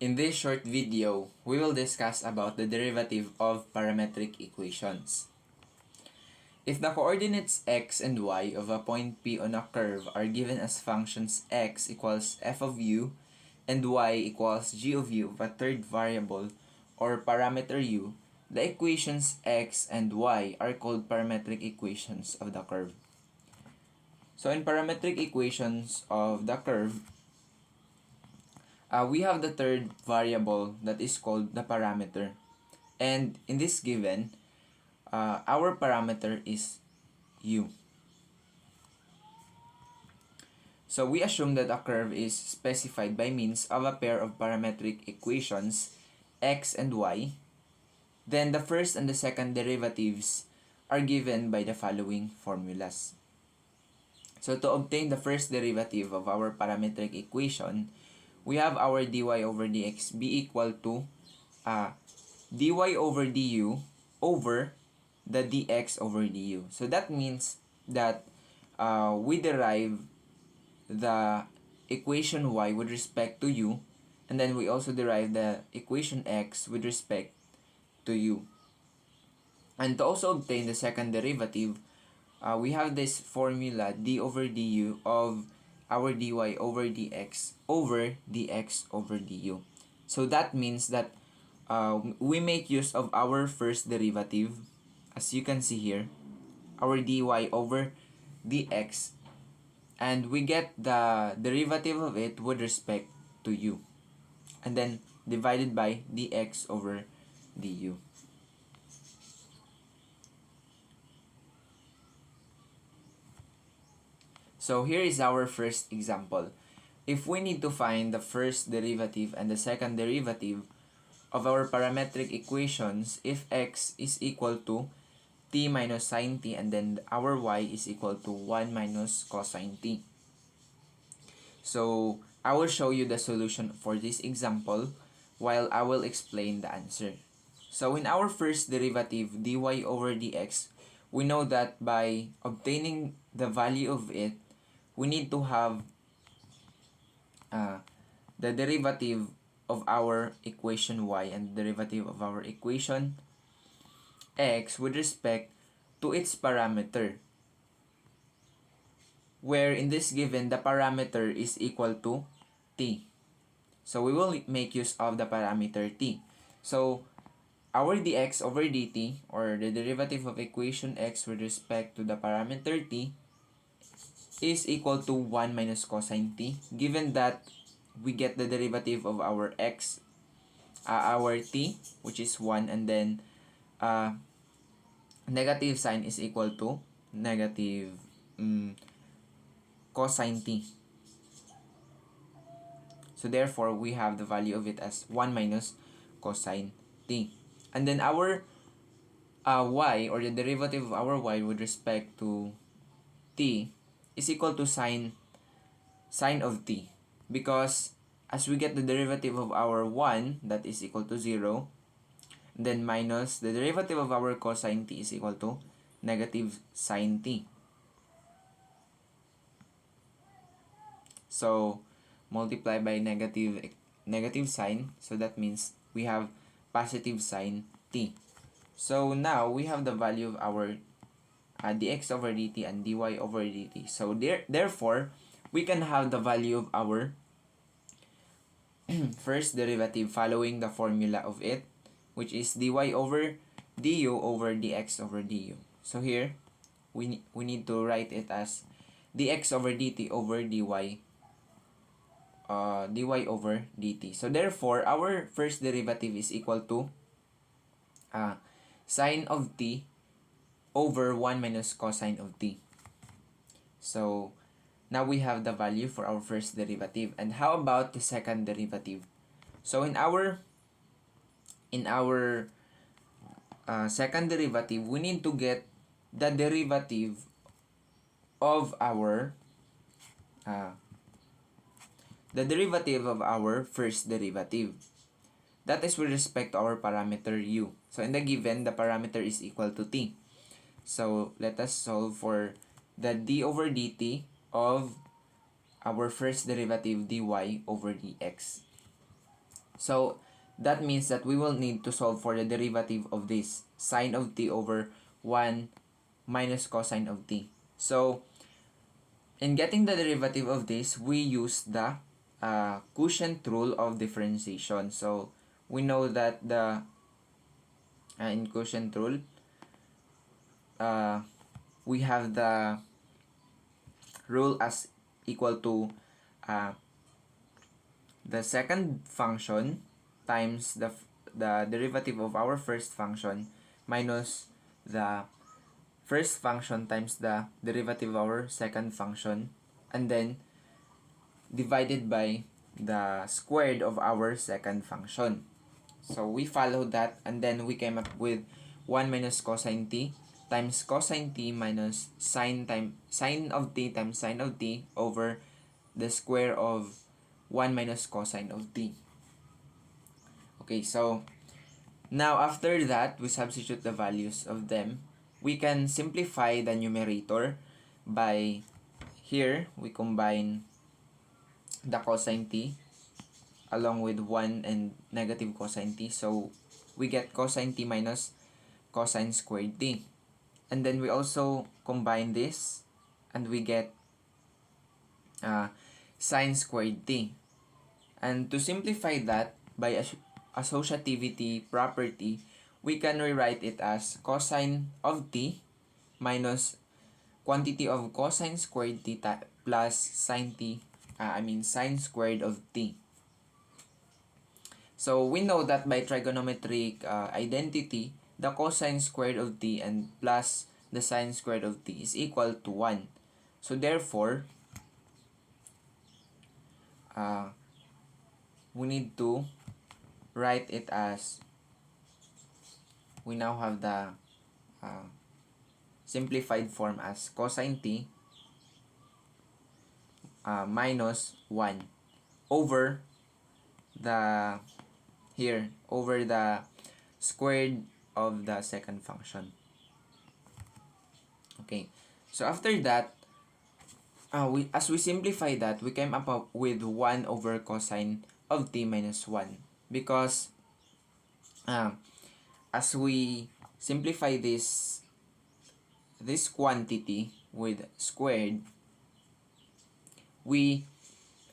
In this short video, we will discuss about the derivative of parametric equations. If the coordinates x and y of a point P on a curve are given as functions x equals f of u and y equals g of u of a third variable or parameter u, the equations x and y are called parametric equations of the curve. So in parametric equations of the curve, we have the third variable that is called the parameter. And in this given, our parameter is u. So we assume that a curve is specified by means of a pair of parametric equations x and y. Then the first and the second derivatives are given by the following formulas. So to obtain the first derivative of our parametric equation, we have our dy over dx be equal to dy over du over the dx over du. So that means that we derive the equation y with respect to u, and then we also derive the equation x with respect to u. And to also obtain the second derivative, we have this formula d over du of our dy over dx over dx over du. So that means that we make use of our first derivative, as you can see here, our dy over dx, and we get the derivative of it with respect to u, and then divided by dx over du. So here is our first example. If we need to find the first derivative and the second derivative of our parametric equations, if x is equal to t minus sine t and then our y is equal to 1 minus cosine t. So I will show you the solution for this example while I will explain the answer. So in our first derivative, dy over dx, we know that by obtaining the value of it, we need to have the derivative of our equation y and derivative of our equation x with respect to its parameter, where in this given the parameter is equal to t. So we will make use of the parameter t. So our dx over dt, or the derivative of equation x with respect to the parameter t, is equal to 1 minus cosine t, given that we get the derivative of our x, our t, which is 1, and then negative sign is equal to negative cosine t. So therefore, we have the value of it as 1 minus cosine t. And then our y, or the derivative of our y with respect to t, is equal to sine of t, because as we get the derivative of our 1, that is equal to 0, then minus the derivative of our cosine t is equal to negative sine t. So multiply by negative sign, so that means we have positive sine t. So now we have the value of our dx over dt and dy over dt. So therefore, we can have the value of our first derivative following the formula of it, which is dy over du over dx over du. So here, we need to write it as dx over dt over dy over dt. So therefore, our first derivative is equal to sine of t over 1 minus cosine of t. So now we have the value for our first derivative. And how about the second derivative? So in our second derivative, we need to get the derivative of our first derivative. That is with respect to our parameter u. So in the given, the parameter is equal to t. So let us solve for the d over dt of our first derivative dy over dx. So that means that we will need to solve for the derivative of this sine of t over 1 minus cosine of t. So in getting the derivative of this, we use the quotient rule of differentiation. So we know that the in quotient rule, we have the rule as equal to uh, the second function times the derivative of our first function minus the first function times the derivative of our second function, and then divided by the squared of our second function. So we followed that, and then we came up with 1 minus cosine t times cosine t minus sine of t times sine of t over the square of 1 minus cosine of t. Okay, so now after that, we substitute the values of them. We can simplify the numerator by, here we combine the cosine t along with 1 and negative cosine t. So we get cosine t minus cosine squared t. And then we also combine this and we get sine squared t. And to simplify that by associativity property, we can rewrite it as cosine of t minus quantity of cosine squared t plus sine t, sine squared of t. So we know that by trigonometric identity, the cosine squared of t and plus the sine squared of t is equal to 1. So therefore, we need to write it as, we now have the simplified form as cosine t minus 1 over the, here, over the squared of the second function. Okay, so after that, as we simplify that, we came up with 1 over cosine of t minus 1, because as we simplify this quantity with squared, we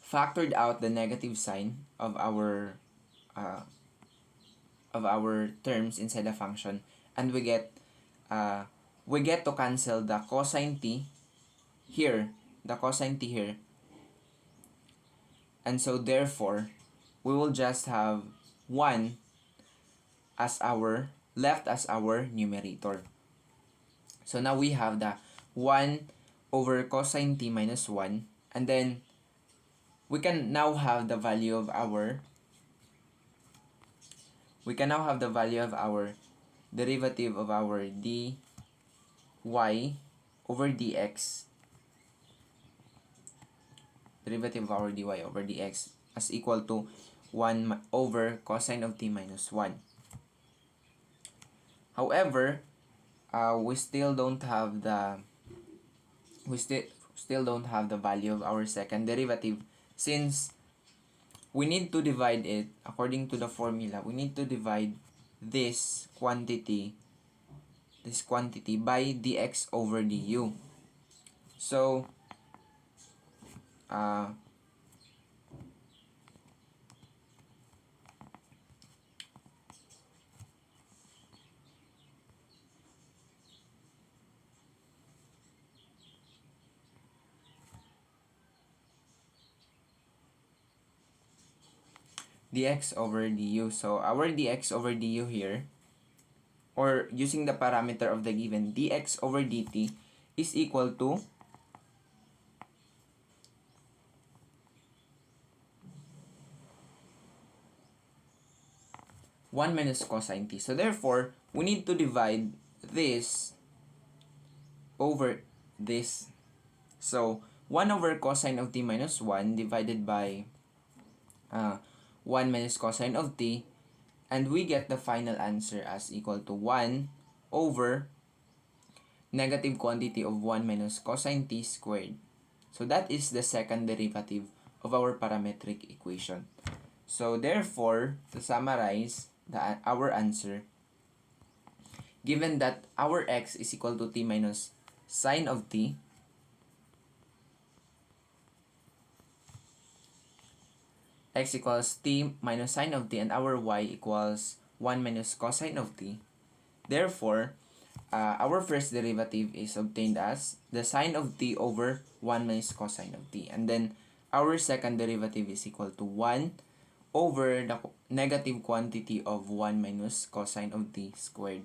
factored out the negative sign of our terms inside the function, and we get to cancel the cosine t here, and so therefore we will just have 1 as our numerator. So now we have the 1 over cosine t minus 1, and then we can now have the value of our derivative of our dy over dx, as equal to 1 over cosine of t minus 1. However, we still don't have the value of our second derivative, since we need to divide it according to the formula. We need to divide this quantity by dx over du. So dx over du. So our dx over du here, or using the parameter of the given dx over dt, is equal to 1 minus cosine t. So therefore, we need to divide this over this. So 1 over cosine of t minus 1 divided by 1 minus cosine of t, and we get the final answer as equal to 1 over negative quantity of 1 minus cosine t squared. So that is the second derivative of our parametric equation. So therefore, to summarize our answer, given that our x is equal to t minus sine of t, x equals t minus sine of t, and our y equals 1 minus cosine of t. Therefore, our first derivative is obtained as the sine of t over 1 minus cosine of t. And then, our second derivative is equal to 1 over the negative quantity of 1 minus cosine of t squared.